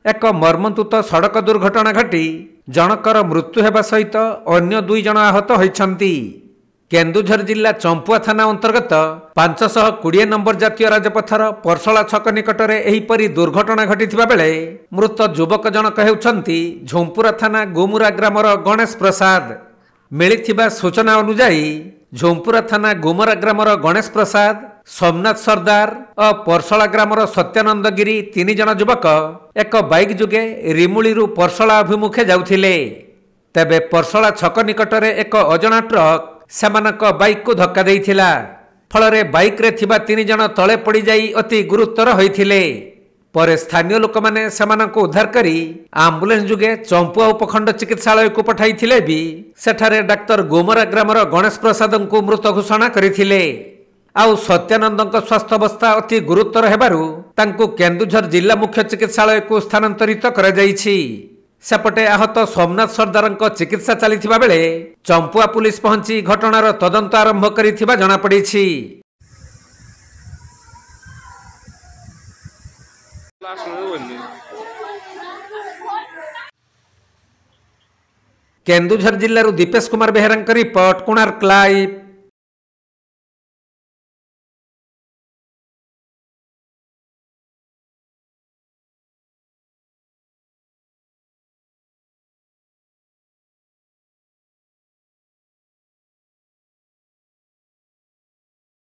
एक मर्मन्तुत सड़क दुर्घटना घटी जनकर मृत्यु हेबा सहित अन्य 2 जन आहत होइछन्ति। केन्दुझर जिला चंपुआ थाना अंतर्गत 520 नंबर जातीय राजपथर परसला छक निकटरे एहीपरि दुर्घटना घटिथिबा बेले मृत युवक जनक हेउछन्ति झोंपुरा थाना गुमुरा ग्रामर गणेश प्रसाद। मिलिथिबा सूचना अनुसार झोंपुरा थाना गुमुरा ग्रामर गणेश प्रसाद, सोमनाथ सरदार और परसला ग्रामर सत्यानंद गिरी 3 जन युवक एक बाइक जुगे रिमुलीरू परसला अभिमुखे जाउथिले। तेबे परसला छक निकटरे एक अजଣା ट्रक सेमानक बाइक को धक्का देइथिला। फलरे बाइक रे थिबा 3 जन तळे पड़ी जाई अति गुरुतर होइथिले। परे स्थानीय लोक माने सेमानक उद्धार करी एम्बुलेंस जुगे चंपुआ उपखंड चिकित्सालय को पठाइथिले भी सेठारे डाक्टर गोमरा ग्रामर गणेश प्रसाद को मृत घोषणा करिथिले। आउ सत्यानंदक स्वास्थ्य अवस्था अति गुरुतर हेबारु तांको केन्दुझर जिला मुख्य चिकित्सालय को स्थानांतरित करा जाइछि। सेपटे आहत सोमनाथ सरदार चिकित्सा चलिथिबा बेले चंपुआ पुलिस पहुंची घटनार तदंत आरंभ करिथिबा जଣା पड़िछि। केन्दुझर जिल्लारू दीपेश कुमार बेहेरांक रिपोर्ट, कोणार्क लाइव।